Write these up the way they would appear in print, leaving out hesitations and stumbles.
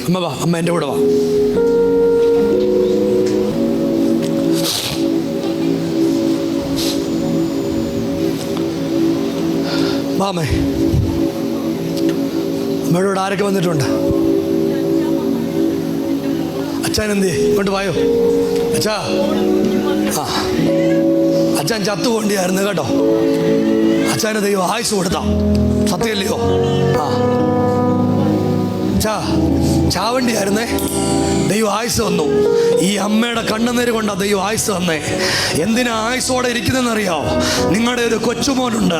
അമ്മ വാ, അമ്മ എൻ്റെ കൂടെ വാ. വാമേ, അമ്മയുടെ കൂടെ ആരൊക്കെ വന്നിട്ടുണ്ട്? അച്ഛൻ എന്ത് കൊണ്ട് വായോ അച്ഛാ. ആ, അച്ഛൻ ചത്തുകൊണ്ടിയായിരുന്നു കേട്ടോ. അച്ഛന് ദൈവം ആയുസ് കൊടുത്താ, സത്യമല്ലയോ? ആ, ചാവണ്ടിയായിരുന്നേ, ദൈവം ആയുസ് വന്നു. ഈ അമ്മയുടെ കണ്ണുനീര് കൊണ്ടാ ദൈവം ആയുസ് വന്നേ. എന്തിനാ ആയുസോടെ ഇരിക്കുന്നതെന്നറിയാവോ? നിങ്ങളുടെ ഒരു കൊച്ചുമോനുണ്ട്.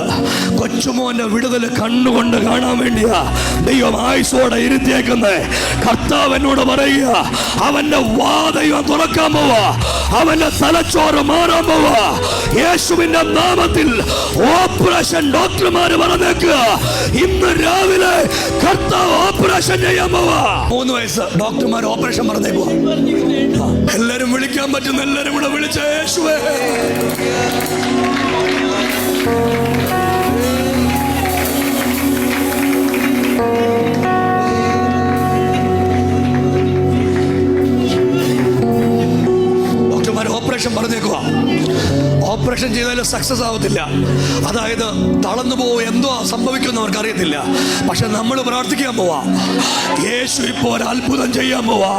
കൊച്ചുമോന്റെ വിടുതൽ കണ്ണുകൊണ്ട് കാണാൻ വേണ്ടിയാ ദൈവം ആയുസോടെ ഇരുത്തിയേക്കുന്നേ. കർത്താവ് എന്നോട് പറയുക, അവന്റെ വാ ദൈവം തുറക്കാൻ പോവാ, അവന്റെ തലച്ചോറ് മാറാൻ പോവാ. യേശുവിന്റെ നാമത്തിൽ ഓപ്പറേഷൻ ഡോക്ടർമാര് പറഞ്ഞേക്കുക, ഇന്ന് രാവിലെ കർത്താവ് ഓപ്പറേഷൻ ചെയ്യാൻ പോവാ. 3 വയസ്സ് ഡോക്ടർമാർ ഓപ്പറേഷൻ പറഞ്ഞേക്കുക. എല്ലാരും വിളിക്കാൻ പറ്റുന്ന എല്ലാരും കൂടെ വിളിച്ച യേശുവേ. ഡോക്ടർമാർ ഓപ്പറേഷൻ പറഞ്ഞേക്കുക. ഓപ്പറേഷൻ ചെയ്താലും സക്സസ് ആവത്തില്ല. അതായത് തളർന്നു പോവോ, എന്തോ സംഭവിക്കുമെന്ന് അവർക്ക് അറിയത്തില്ല. പക്ഷെ നമ്മൾ പ്രാർത്ഥിക്കാൻ പോവാ, യേശു ഇപ്പോൾ ഒരു അത്ഭുതം ചെയ്യാൻ പോവാ.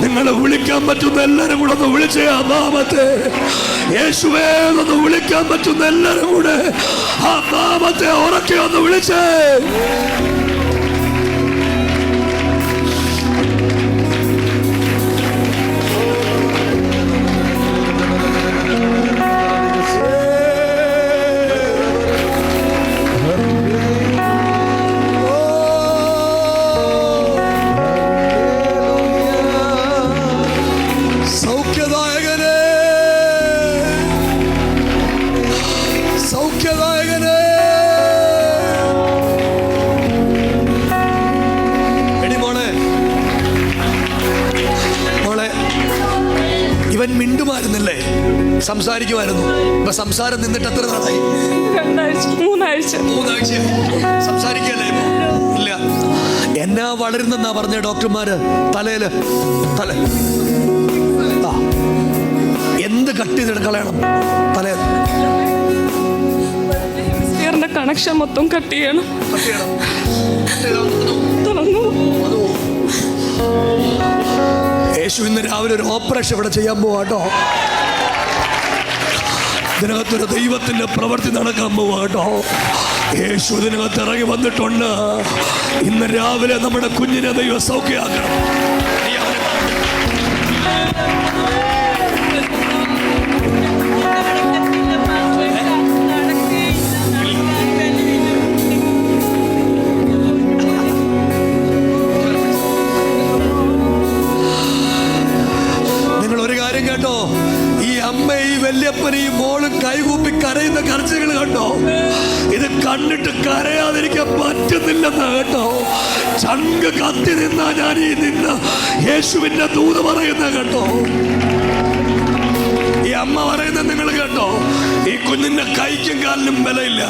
നിങ്ങൾ വിളിക്കാൻ പറ്റുന്ന എല്ലാവരും കൂടെ ഒന്ന് വിളിച്ചേ ആ നാമത്തെ. യേശുവേ ഒന്ന് വിളിക്കാൻ പറ്റുന്ന എല്ലാവരും കൂടെ ആ നാമത്തെ ഉറക്കെ ഒന്ന് വിളിച്ചേ. ഇവൻ മിണ്ടുമായിരുന്നില്ലേ, സംസാരിക്കുമായിരുന്നു. ഇപ്പൊ സംസാരം നിന്നിട്ട് എത്ര നാളായി? 2 ആഴ്ച 3 ആഴ്ചയായി. സംസാരിക്കല്ലേ ഇല്ല. എന്നാ വളരുന്നെന്നാ പറഞ്ഞ ഡോക്ടർമാര്? തലയില് എന്ത് കട്ട് ചെയ്തിട്ട് കളയണം? തലയിൽ കണക്ഷൻ മൊത്തം കട്ട് ചെയ്യണം. യേശു ഇന്ന് രാവിലെ ഒരു ഓപ്പറേഷൻ ഇവിടെ ചെയ്യാൻ പോവാട്ടോ. ഇതിനകത്തൊരു ദൈവത്തിന്റെ പ്രവൃത്തി നടക്കാൻ പോവാട്ടോ. യേശു ഇതിനകത്ത് ഇറങ്ങി വന്നിട്ടുണ്ട്. ഇന്ന് രാവിലെ നമ്മുടെ കുഞ്ഞിനെ ദൈവം സൗഖ്യമാക്കണം. കേട്ടോ, ഈ അമ്മയും വല്യപ്പനെയും മോളും കൈകൂപ്പി കരയുന്ന കരച്ചിലുകൾ കണ്ടോ? ഇത് കണ്ടിട്ട് കരയാതിരിക്കാൻ പറ്റുന്നില്ലെന്ന് കേട്ടോ. ചങ്ക് കത്തി നിന്നാ ഞാൻ ഈ നിന്ന് യേശുവിന്റെ ദൂത് പറയുന്ന കേട്ടോ. ഈ അമ്മ പറയുന്നത് നിങ്ങൾ കേട്ടോ, ഈ കുഞ്ഞിന്റെ കൈക്കും കാലിനും ബലമില്ല,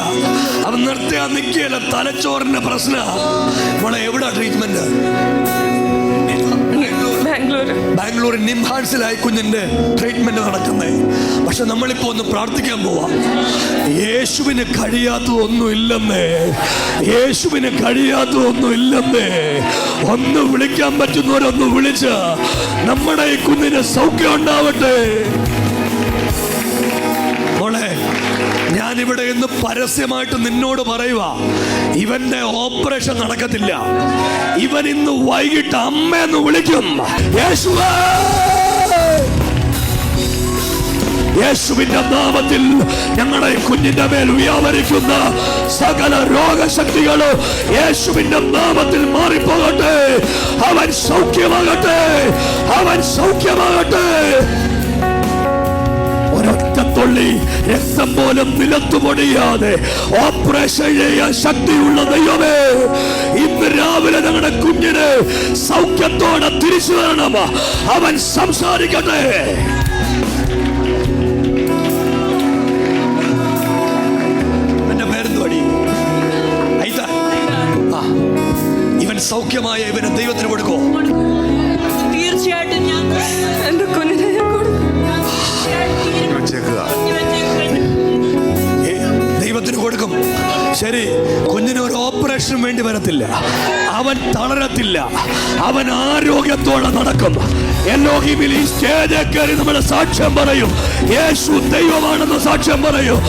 അവൻ നിർത്തിയാ നിൽക്കുകയല്ല, തലച്ചോറിന്റെ പ്രശ്ന. മോളെ എവിടാ ട്രീറ്റ്മെന്റ്? ബാംഗ്ലൂർ നിംഹാൻസിലായി കുഞ്ഞിന്റെ ട്രീറ്റ്മെന്റ് നടക്കുന്നേ. പക്ഷെ നമ്മളിപ്പോ ഒന്ന് പ്രാർത്ഥിക്കാൻ പോവാ. യേശുവിന് കഴിയാത്തതൊന്നും ഇല്ലെന്നേ, യേശുവിന് കഴിയാത്തതൊന്നും ഇല്ലെന്നേ. ഒന്ന് വിളിക്കാൻ പറ്റുന്നവരൊന്ന് വിളിച്ച് നമ്മുടെ ഈ കുഞ്ഞിന് സൗഖ്യം ഉണ്ടാവട്ടെ. മോളെ, ഞാനിവിടെ ഇന്ന് പരസ്യമായിട്ട് നിന്നോട് പറയുക, ഇവന്റെ ഓപ്പറേഷൻ നടക്കത്തില്ല. ഇവൻ ഇന്ന് വൈകിട്ട് അമ്മയെന്ന് വിളിക്കും. യേശുവിന്റെ നാമത്തിൽ ഞങ്ങളുടെ കുഞ്ഞിന്റെ മേൽ വ്യാപരിക്കുന്ന സകല രോഗശക്തികള് യേശുവിന്റെ നാമത്തിൽ മാറിപ്പോകട്ടെ. അവൻ സൗഖ്യമാകട്ടെ, അവൻ സൗഖ്യമാകട്ടെ. ഒരൊറ്റത്തുള്ളി രക്തം പോലും നിലത്തുപൊടിയാതെ ഓപ്പറേഷൻ ചെയ്യാൻ ശക്തിയുള്ള ദൈവമേ, ഇന്ന് രാവിലെ ഞങ്ങളുടെ കുഞ്ഞിന് സൗഖ്യത്തോടെ തിരിച്ചു വരണം. അവൻ സംസാരിക്കട്ടെ. എന്റെ പേരെന്ത് പടി? ഇവൻ സൗഖ്യമായ ഇവനെ ദൈവത്തിന് കൊടുക്കോ. ശരി, കുഞ്ഞിന് ഒരു ഓപ്പറേഷൻ വേണ്ടി വരത്തില്ല, അവൻ തളരത്തില്ല, അവൻ ആരോഗ്യത്തോടെ നടക്കും. എലോഹിമിൽ ഈ സ്റ്റേജിൽ കയറി നമ്മുടെ സാക്ഷ്യം പറയും, യേശു ദൈവമാണെന്ന് സാക്ഷ്യം പറയും.